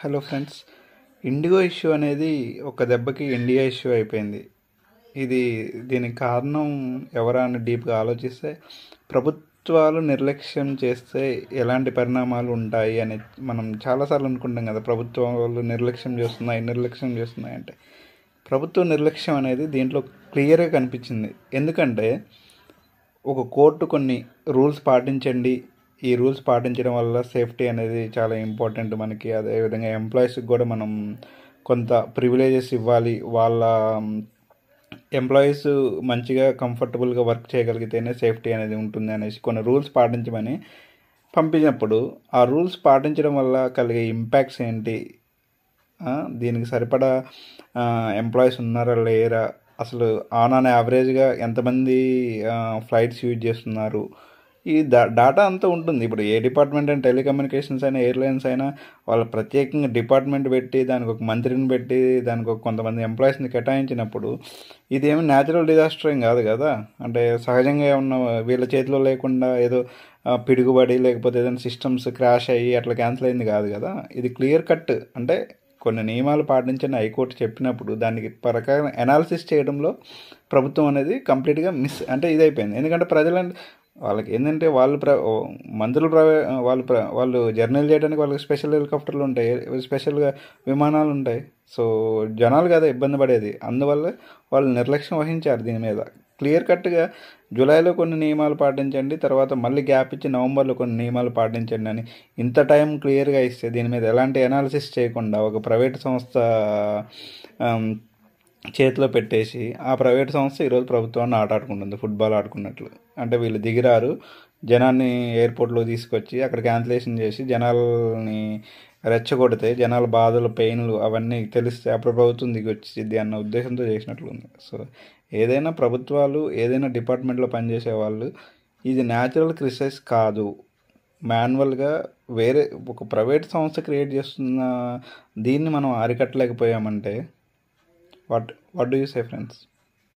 Hello friends. IndiGo issue అనేది ఒక దెబ్బకి ఇండియా ఇష్యూ అయిపోయింది. దీనికి కారణం ఎవరా అని డీప్గా ఆలోచిస్తే, ప్రభుత్వాలు నిర్లక్ష్యం చేస్తే ఎలాంటి పరిణామాలు ఉంటాయి అని మనం చాలాసార్లు అనుకుంటాం కదా. ప్రభుత్వాలు నిర్లక్ష్యం చేస్తున్నాయి అంటే ప్రభుత్వ నిర్లక్ష్యం అనేది దీంట్లో క్లియర్గా కనిపించింది. ఎందుకంటే ఒక కోర్టు కొన్ని రూల్స్ పాటించండి, ఈ రూల్స్ పాటించడం వల్ల సేఫ్టీ అనేది చాలా ఇంపార్టెంట్ మనకి. అదేవిధంగా ఎంప్లాయీస్కి కూడా మనం కొంత ప్రివిలేజెస్ ఇవ్వాలి. వాళ్ళ ఎంప్లాయీస్ మంచిగా కంఫర్టబుల్గా వర్క్ చేయగలిగితేనే సేఫ్టీ అనేది ఉంటుంది అనేసి కొన్ని రూల్స్ పాటించమని పంపించినప్పుడు, ఆ రూల్స్ పాటించడం వల్ల కలిగే ఇంపాక్ట్స్ ఏంటి, దీనికి సరిపడా ఎంప్లాయీస్ ఉన్నారా లేరా, అసలు ఆన్ యావరేజ్గా ఎంతమంది ఫ్లైట్స్ యూజ్ చేస్తున్నారు, ఈ డాటా అంతా ఉంటుంది. ఇప్పుడు ఏ డిపార్ట్మెంట్ అయినా, టెలికమ్యూనికేషన్స్ అయినా, ఎయిర్లైన్స్ అయినా, వాళ్ళు ప్రత్యేకంగా డిపార్ట్మెంట్ పెట్టి దానికి ఒక మంత్రిని పెట్టి దానికి ఒక కొంతమంది ఎంప్లాయీస్ని కేటాయించినప్పుడు ఇదేమి న్యాచురల్ డిజాస్టర్ ఏం కాదు కదా. అంటే సహజంగా ఏమన్నా వీళ్ళ చేతిలో లేకుండా ఏదో పిడుగుబడి లేకపోతే ఏదైనా సిస్టమ్స్ క్రాష్ అయ్యి అట్లా క్యాన్సిల్ అయింది కాదు కదా. ఇది క్లియర్ కట్. అంటే కొన్ని నియమాలు పాటించని హైకోర్టు చెప్పినప్పుడు దానికి ప్రకారం అనాలిసిస్ చేయడంలో ప్రభుత్వం అనేది కంప్లీట్గా ఇదైపోయింది. ఎందుకంటే ప్రజలంటే వాళ్ళకి ఏంటంటే మంత్రులు వాళ్ళు జర్నీలు చేయడానికి వాళ్ళకి స్పెషల్ హెలికాప్టర్లు ఉంటాయి, స్పెషల్గా విమానాలు ఉంటాయి. సో జనాలు కదా ఇబ్బంది పడేది. అందువల్ల వాళ్ళు నిర్లక్ష్యం వహించారు దీని మీద. క్లియర్ కట్గా జూలైలో కొన్ని నియమాలు పాటించండి, తర్వాత మళ్ళీ గ్యాప్ ఇచ్చి నవంబర్లో కొన్ని నియమాలు పాటించండి అని ఇంత టైం క్లియర్గా ఇస్తే, దీని మీద ఎలాంటి అనాలిసిస్ చేయకుండా ఒక ప్రైవేట్ సంస్థ చేతిలో పెట్టేసి, ఆ ప్రైవేట్ సంస్థ ఈరోజు ప్రభుత్వాన్ని ఆడుకుంటుంది ఫుట్బాల్ ఆడుకున్నట్లు. అంటే వీళ్ళు దిగిరారు, జనాన్ని ఎయిర్పోర్ట్లో తీసుకొచ్చి అక్కడ క్యాన్సిలేషన్ చేసి జనాల్ని రెచ్చగొడితే, జనాల బాధలు, పెయిన్లు అవన్నీ తెలిస్తే అప్పుడు ప్రభుత్వం దిగి వచ్చింది అన్న ఉద్దేశంతో చేసినట్లు ఉంది. సో ఏదైనా ప్రభుత్వాలు, ఏదైనా డిపార్ట్మెంట్లో పనిచేసే వాళ్ళు, ఇది న్యాచురల్ క్రిసైస్ కాదు, మాన్యువల్గా వేరే ఒక ప్రైవేట్ సంస్థ క్రియేట్ చేస్తున్న దీన్ని మనం అరికట్టలేకపోయామంటే what do you say friends?